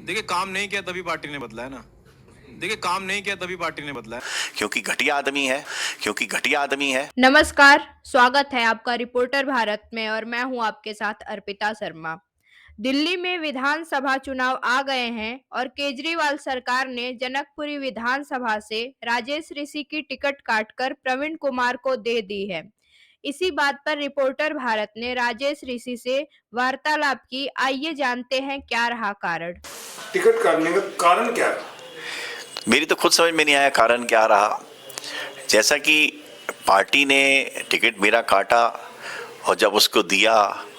देखिए काम नहीं किया तभी पार्टी ने बदला है ना। देखिए काम नहीं किया तभी पार्टी ने बदला है। क्योंकि घटिया आदमी है। नमस्कार, स्वागत है आपका रिपोर्टर भारत में और मैं हूं आपके साथ अर्पिता शर्मा। दिल्ली में विधानसभा चुनाव आ गए हैं और केजरीवाल सरकार ने जनकपुरी विधानसभा से राजेश ऋषि की टिकट काटकर प्रवीण कुमार को दे दी है। इसी बात पर रिपोर्टर भारत ने राजेश ऋषि से वार्तालाप की। आइए जानते हैं क्या रहा कारण। टिकट काटने का कारण क्या है? मेरी तो खुद समझ में नहीं आया कारण क्या रहा। जैसा कि पार्टी ने टिकट मेरा काटा और जब उसको दिया,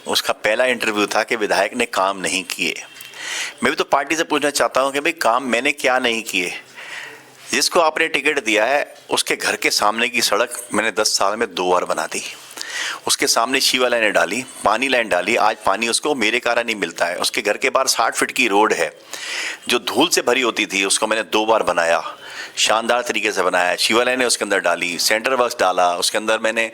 उसका पहला इंटरव्यू था कि विधायक ने काम नहीं किए। मैं भी तो पार्टी से पूछना चाहता हूं कि भाई काम मैंने क्या नहीं किए। जिसको आपने टिकट दिया है उसके घर के सामने की सड़क मैंने 10 साल में 2 बार बना दी। उसके सामने शिवा लाइनें डाली, पानी लाइन डाली। आज पानी उसको मेरे कारण नहीं मिलता है। उसके घर के बाहर 60 फीट की रोड है जो धूल से भरी होती थी, उसको मैंने 2 बार बनाया, शानदार तरीके से बनाया। शिवा लाइनें उसके अंदर डाली, सेंटर वर्क्स डाला, उसके अंदर मैंने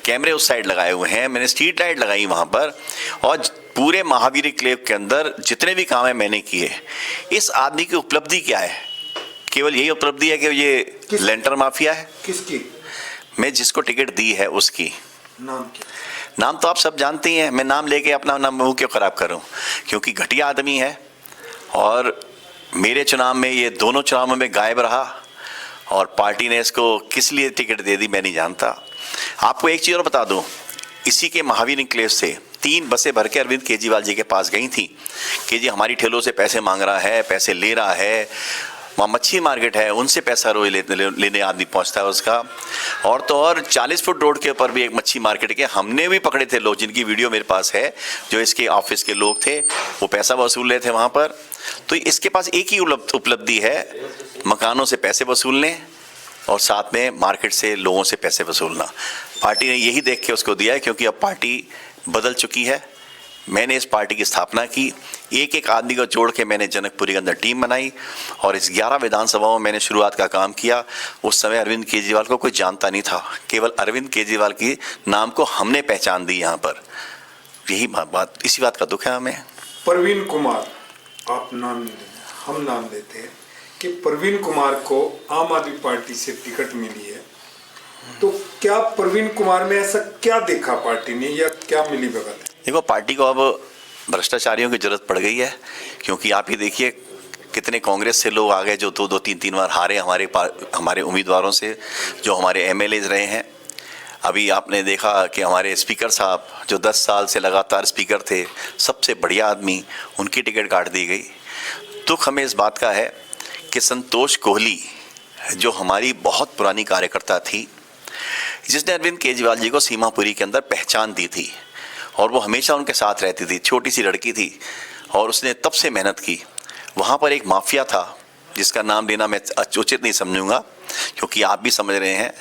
कैमरे उस साइड लगाए हुए हैं, मैंने स्ट्रीट लाइट लगाई वहाँ पर। और पूरे महावीर क्लेव के अंदर जितने भी काम है मैंने किए। इस आदमी की उपलब्धि क्या है? केवल यही उपलब्धि है कि ये लेंटर माफिया है। किसकी? मैं जिसको टिकट दी है उसकी। नाम क्या? नाम तो आप सब जानते ही हैं। मैं नाम लेके अपना नाम मुंह क्यों खराब करूं? क्योंकि घटिया आदमी है और मेरे चुनाव में, ये दोनों चुनावों में गायब रहा और पार्टी ने इसको किस लिए टिकट दे दी मैं नहीं जानता। आपको एक चीज़ और बता दूं, इसी के महावीर एन्क्लेव से 3 बसें भर के अरविंद केजरीवाल जी के पास गई थी कि जी हमारी ठेलों से पैसे मांग रहा है, पैसे ले रहा है। वहाँ मच्छी मार्केट है, उनसे पैसा रोज लेने आदमी पहुँचता है उसका। और तो और 40 फुट रोड के ऊपर भी एक मच्छी मार्केट के हमने भी पकड़े थे लोग, जिनकी वीडियो मेरे पास है, जो इसके ऑफिस के लोग थे, वो पैसा वसूल रहे थे वहाँ पर। तो इसके पास एक ही उपलब्धि है, मकानों से पैसे वसूलने और साथ में मार्केट से लोगों से पैसे वसूलना। पार्टी ने यही देख के उसको दिया है, क्योंकि अब पार्टी बदल चुकी है। मैंने इस पार्टी की स्थापना की, एक एक आदमी को जोड़ के मैंने जनकपुरी के अंदर टीम बनाई और इस 11 विधानसभाओं में मैंने शुरुआत का काम किया। उस समय अरविंद केजरीवाल को कोई जानता नहीं था, केवल अरविंद केजरीवाल की नाम को हमने पहचान दी यहाँ पर। यही बात, इसी बात का दुख है हमें। प्रवीण कुमार, आप नाम नहीं लेते, हम नाम लेते हैं कि प्रवीण कुमार को आम आदमी पार्टी से टिकट मिली है, तो क्या प्रवीण कुमार में ऐसा क्या देखा पार्टी ने या क्या मिली भगत है? देखो, पार्टी को अब भ्रष्टाचारियों की जरूरत पड़ गई है, क्योंकि आप ही देखिए कितने कांग्रेस से लोग आ गए जो 2-2, 3-3 बार हारे हमारे उम्मीदवारों से, जो हमारे एमएलएज रहे हैं। अभी आपने देखा कि हमारे स्पीकर साहब जो 10 साल से लगातार स्पीकर थे, सबसे बढ़िया आदमी, उनकी टिकट काट दी गई। दुख हमें इस बात का है कि संतोष कोहली जो हमारी बहुत पुरानी कार्यकर्ता थी, जिसने अरविंद केजरीवाल जी को सीमापुरी के अंदर पहचान दी थी और वो हमेशा उनके साथ रहती थी, छोटी सी लड़की थी और उसने तब से मेहनत की। वहाँ पर एक माफिया था जिसका नाम लेना मैं उचित नहीं समझूंगा, क्योंकि आप भी समझ रहे हैं,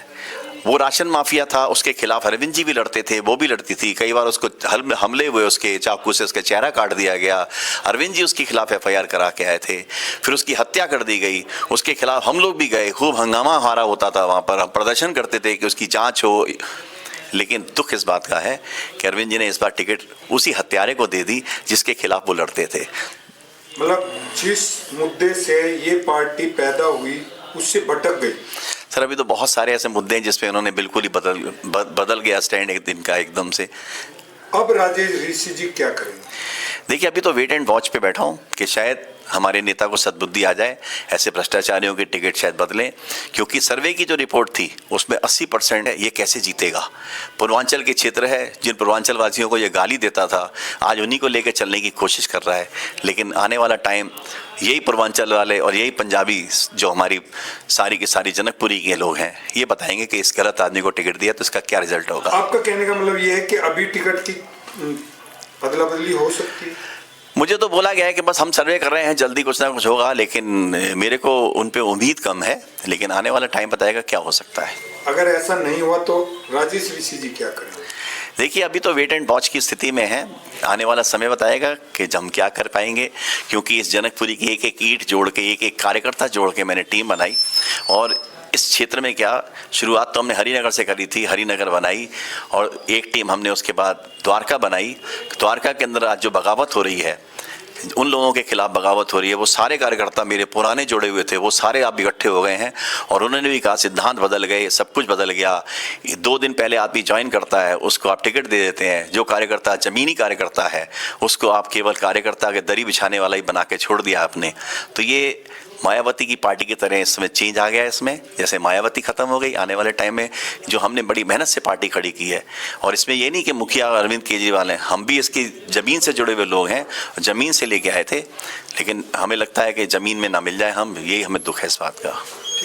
वो राशन माफिया था। उसके खिलाफ अरविंद जी भी लड़ते थे, वो भी लड़ती थी। कई बार उसको हमले हुए, उसके चाकू से उसका चेहरा काट दिया गया। अरविंद जी उसके खिलाफ FIR करा के आए थे, फिर उसकी हत्या कर दी गई। उसके खिलाफ हम लोग भी गए, खूब हंगामा हमारा होता था वहाँ पर, हम प्रदर्शन करते थे कि उसकी जाँच हो। लेकिन दुख इस बात का है कि अरविंद जी ने इस बार टिकट उसी हत्यारे को दे दी जिसके खिलाफ वो लड़ते थे। मतलब जिस मुद्दे से ये पार्टी पैदा हुई उससे भटक गई। सर, अभी तो बहुत सारे ऐसे मुद्दे हैं जिसपे उन्होंने बिल्कुल ही बदल गया स्टैंड एक दिन का एकदम से। अब राजेश ऋषि जी क्या करेंगे? देखिए, अभी तो वेट एंड वॉच पे बैठा हूँ कि शायद हमारे नेता को सद्बुद्धि आ जाए, ऐसे भ्रष्टाचारियों की टिकट शायद बदलें। क्योंकि सर्वे की जो रिपोर्ट थी उसमें 80% है, ये कैसे जीतेगा। पूर्वांचल के क्षेत्र है, जिन पूर्वांचल वासियों को ये गाली देता था, आज उन्हीं को लेकर चलने की कोशिश कर रहा है। लेकिन आने वाला टाइम यही पूर्वांचल वाले और यही पंजाबी जो हमारी सारी की सारी जनकपुरी के लोग हैं, ये बताएंगे कि इस गलत आदमी को टिकट दिया तो इसका क्या रिजल्ट होगा। आपका कहने का मतलब ये है कि अभी टिकट की अदला बदली हो सकती है? मुझे तो बोला गया है कि बस हम सर्वे कर रहे हैं, जल्दी कुछ ना कुछ होगा, लेकिन मेरे को उन पे उम्मीद कम है। लेकिन आने वाला टाइम बताएगा क्या हो सकता है। अगर ऐसा नहीं हुआ तो राजेश ऋषि जी क्या करेंगे? देखिए, अभी तो वेट एंड वॉच की स्थिति में है। आने वाला समय बताएगा कि हम क्या कर पाएंगे, क्योंकि इस जनकपुरी की एक एक ईंट जोड़ के, एक एक कार्यकर्ता जोड़ के मैंने टीम बनाई। और इस क्षेत्र में क्या, शुरुआत तो हमने हरिनगर से करी थी, हरिनगर बनाई और एक टीम हमने उसके बाद द्वारका बनाई। द्वारका के अंदर आज जो बगावत हो रही है, उन लोगों के खिलाफ बगावत हो रही है। वो सारे कार्यकर्ता मेरे पुराने जुड़े हुए थे, वो सारे आप इकट्ठे हो गए हैं और उन्होंने भी कहा सिद्धांत बदल गए, सब कुछ बदल गया। 2 दिन पहले आदमी ज्वाइन करता है, उसको आप टिकट दे देते हैं। जो कार्यकर्ता जमीनी कार्यकर्ता है उसको आप केवल कार्यकर्ता के दरी बिछाने वाला ही बना के छोड़ दिया आपने। तो ये मायावती की पार्टी की तरह इसमें चेंज आ गया है। इसमें जैसे मायावती खत्म हो गई, आने वाले टाइम में जो हमने बड़ी मेहनत से पार्टी खड़ी की है, और इसमें ये नहीं कि मुखिया अरविंद केजरीवाल हैं, हम भी इसकी ज़मीन से जुड़े हुए लोग हैं, ज़मीन से लेके आए थे, लेकिन हमें लगता है कि ज़मीन में ना मिल जाए हम, यही हमें दुख है इस बात का।